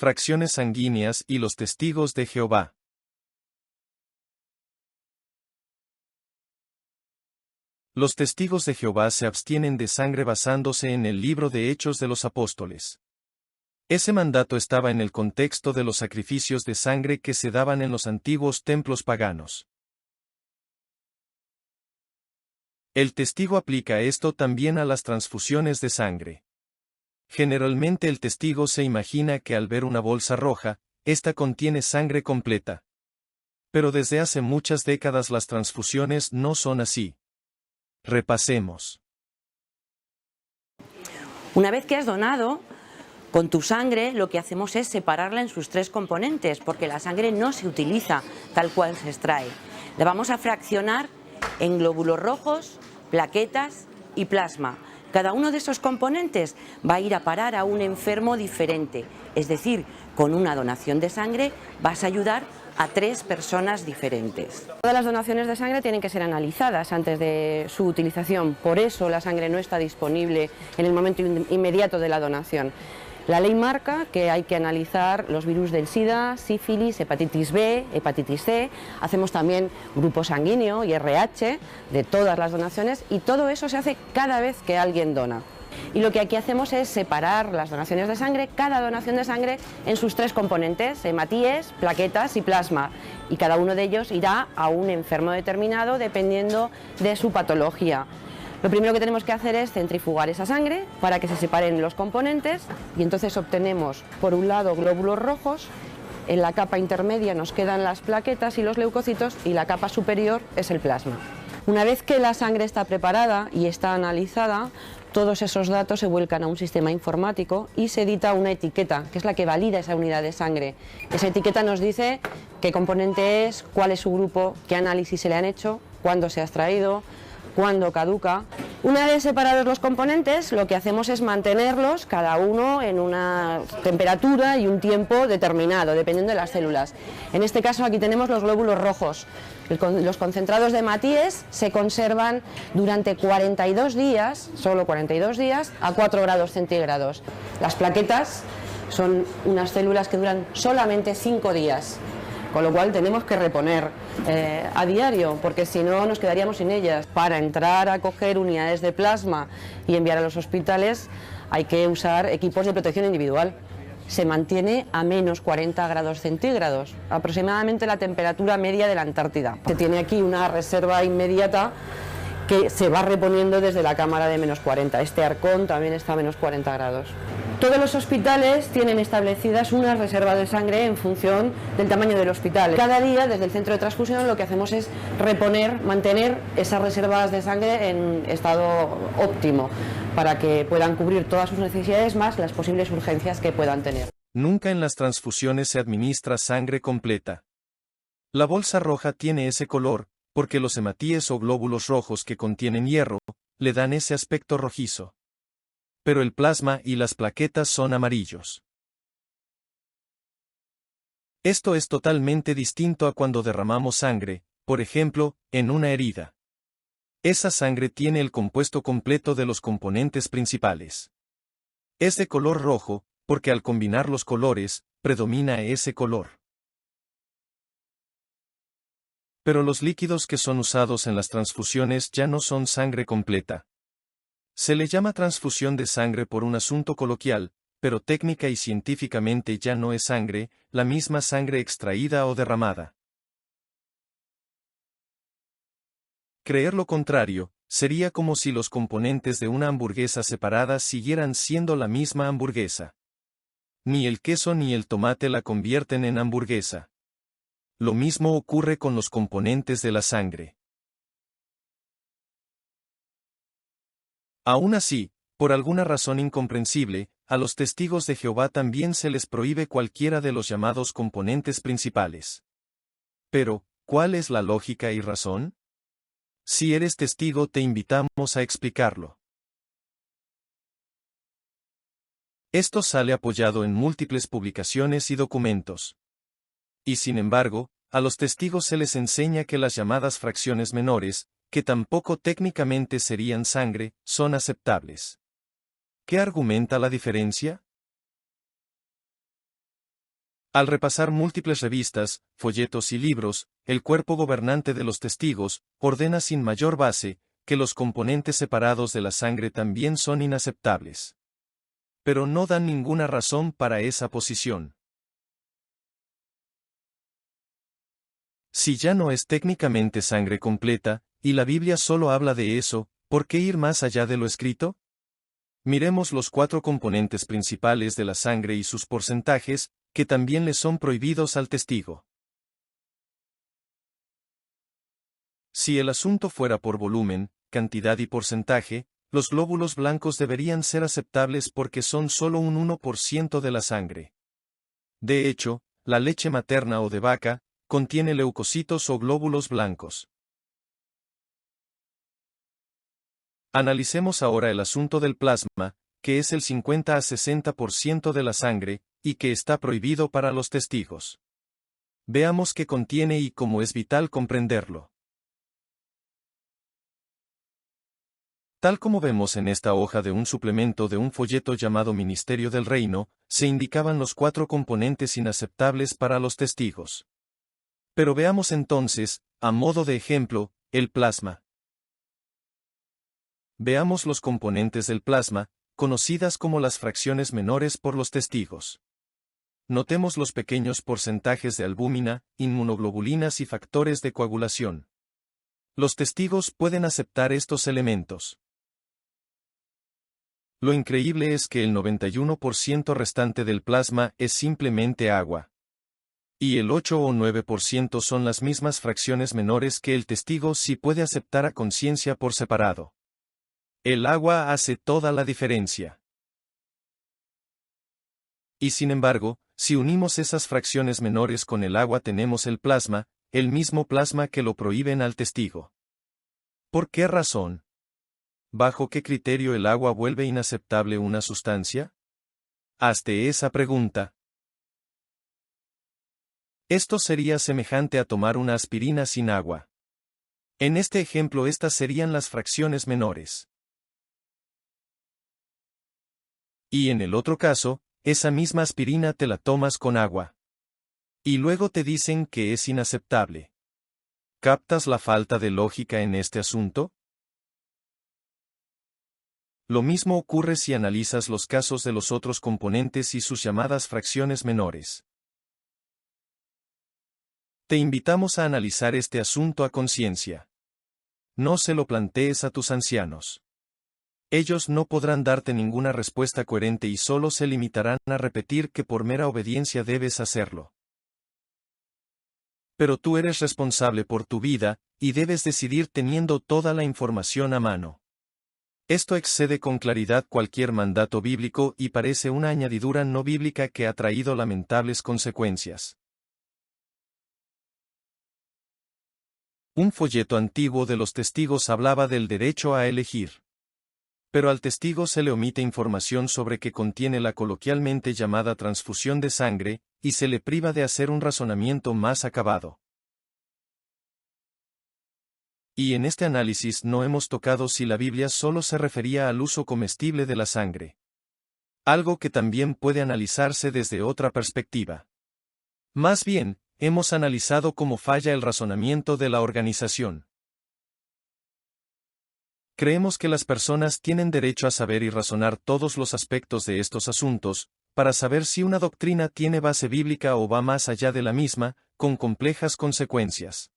fracciones sanguíneas y los testigos de Jehová. Los testigos de Jehová se abstienen de sangre basándose en el libro de Hechos de los Apóstoles. Ese mandato estaba en el contexto de los sacrificios de sangre que se daban en los antiguos templos paganos. El testigo aplica esto también a las transfusiones de sangre. Generalmente el testigo se imagina que al ver una bolsa roja, esta contiene sangre completa. Pero desde hace muchas décadas las transfusiones no son así. Repasemos. Una vez que has donado, con tu sangre lo que hacemos es separarla en sus tres componentes, porque la sangre no se utiliza tal cual se extrae. La vamos a fraccionar en glóbulos rojos, plaquetas y plasma. Cada uno de esos componentes va a ir a parar a un enfermo diferente. Es decir, con una donación de sangre vas a ayudar a 3 personas diferentes. Todas las donaciones de sangre tienen que ser analizadas antes de su utilización. Por eso la sangre no está disponible en el momento inmediato de la donación. La ley marca que hay que analizar los virus del SIDA, sífilis, hepatitis B, hepatitis C. Hacemos también grupo sanguíneo y RH de todas las donaciones y todo eso se hace cada vez que alguien dona. Y lo que aquí hacemos es separar las donaciones de sangre, cada donación de sangre en sus 3 componentes, hematíes, plaquetas y plasma. Y cada uno de ellos irá a un enfermo determinado dependiendo de su patología. Lo primero que tenemos que hacer es centrifugar esa sangre para que se separen los componentes y entonces obtenemos, por un lado, glóbulos rojos, en la capa intermedia nos quedan las plaquetas y los leucocitos y la capa superior es el plasma. Una vez que la sangre está preparada y está analizada, todos esos datos se vuelcan a un sistema informático y se edita una etiqueta, que es la que valida esa unidad de sangre. Esa etiqueta nos dice qué componente es, cuál es su grupo, qué análisis se le han hecho, cuándo se ha extraído, cuándo caduca. Una vez separados los componentes, lo que hacemos es mantenerlos cada uno en una temperatura y un tiempo determinado, dependiendo de las células. En este caso aquí tenemos los glóbulos rojos. Los concentrados de hematíes se conservan durante 42 días, solo 42 días, a 4 grados centígrados. Las plaquetas son unas células que duran solamente 5 días. Con lo cual tenemos que reponer a diario, porque si no nos quedaríamos sin ellas. Para entrar a coger unidades de plasma y enviar a los hospitales hay que usar equipos de protección individual. Se mantiene a menos 40 grados centígrados, aproximadamente la temperatura media de la Antártida. Se tiene aquí una reserva inmediata que se va reponiendo desde la cámara de menos 40. Este arcón también está a menos 40 grados. Todos los hospitales tienen establecidas unas reservas de sangre en función del tamaño del hospital. Cada día, desde el centro de transfusión, lo que hacemos es mantener esas reservas de sangre en estado óptimo, para que puedan cubrir todas sus necesidades más las posibles urgencias que puedan tener. Nunca en las transfusiones se administra sangre completa. La bolsa roja tiene ese color, porque los hematíes o glóbulos rojos que contienen hierro, le dan ese aspecto rojizo. Pero el plasma y las plaquetas son amarillos. Esto es totalmente distinto a cuando derramamos sangre, por ejemplo, en una herida. Esa sangre tiene el compuesto completo de los componentes principales. Es de color rojo, porque al combinar los colores, predomina ese color. Pero los líquidos que son usados en las transfusiones ya no son sangre completa. Se le llama transfusión de sangre por un asunto coloquial, pero técnica y científicamente ya no es sangre, la misma sangre extraída o derramada. Creer lo contrario, sería como si los componentes de una hamburguesa separada siguieran siendo la misma hamburguesa. Ni el queso ni el tomate la convierten en hamburguesa. Lo mismo ocurre con los componentes de la sangre. Aún así, por alguna razón incomprensible, a los testigos de Jehová también se les prohíbe cualquiera de los llamados componentes principales. Pero, ¿cuál es la lógica y razón? Si eres testigo, te invitamos a explicarlo. Esto sale apoyado en múltiples publicaciones y documentos. Y sin embargo, a los testigos se les enseña que las llamadas fracciones menores, que tampoco técnicamente serían sangre, son aceptables. ¿Qué argumenta la diferencia? Al repasar múltiples revistas, folletos y libros, el cuerpo gobernante de los testigos ordena sin mayor base que los componentes separados de la sangre también son inaceptables. Pero no dan ninguna razón para esa posición. Si ya no es técnicamente sangre completa, y la Biblia solo habla de eso, ¿por qué ir más allá de lo escrito? Miremos los 4 componentes principales de la sangre y sus porcentajes, que también le son prohibidos al testigo. Si el asunto fuera por volumen, cantidad y porcentaje, los glóbulos blancos deberían ser aceptables porque son solo un 1% de la sangre. De hecho, la leche materna o de vaca contiene leucocitos o glóbulos blancos. Analicemos ahora el asunto del plasma, que es el 50 a 60% de la sangre, y que está prohibido para los testigos. Veamos qué contiene y cómo es vital comprenderlo. Tal como vemos en esta hoja de un suplemento de un folleto llamado Ministerio del Reino, se indicaban los 4 componentes inaceptables para los testigos. Pero veamos entonces, a modo de ejemplo, el plasma. Veamos los componentes del plasma, conocidas como las fracciones menores por los testigos. Notemos los pequeños porcentajes de albúmina, inmunoglobulinas y factores de coagulación. Los testigos pueden aceptar estos elementos. Lo increíble es que el 91% restante del plasma es simplemente agua. Y el 8 o 9% son las mismas fracciones menores que el testigo sí puede aceptar a conciencia por separado. El agua hace toda la diferencia. Y sin embargo, si unimos esas fracciones menores con el agua tenemos el plasma, el mismo plasma que lo prohíben al testigo. ¿Por qué razón? ¿Bajo qué criterio el agua vuelve inaceptable una sustancia? Hazte esa pregunta. Esto sería semejante a tomar una aspirina sin agua. En este ejemplo estas serían las fracciones menores. Y en el otro caso, esa misma aspirina te la tomas con agua. Y luego te dicen que es inaceptable. ¿Captas la falta de lógica en este asunto? Lo mismo ocurre si analizas los casos de los otros componentes y sus llamadas fracciones menores. Te invitamos a analizar este asunto a conciencia. No se lo plantees a tus ancianos. Ellos no podrán darte ninguna respuesta coherente y solo se limitarán a repetir que por mera obediencia debes hacerlo. Pero tú eres responsable por tu vida, y debes decidir teniendo toda la información a mano. Esto excede con claridad cualquier mandato bíblico y parece una añadidura no bíblica que ha traído lamentables consecuencias. Un folleto antiguo de los testigos hablaba del derecho a elegir. Pero al testigo se le omite información sobre qué contiene la coloquialmente llamada transfusión de sangre, y se le priva de hacer un razonamiento más acabado. Y en este análisis no hemos tocado si la Biblia solo se refería al uso comestible de la sangre. Algo que también puede analizarse desde otra perspectiva. Más bien, hemos analizado cómo falla el razonamiento de la organización. Creemos que las personas tienen derecho a saber y razonar todos los aspectos de estos asuntos, para saber si una doctrina tiene base bíblica o va más allá de la misma, con complejas consecuencias.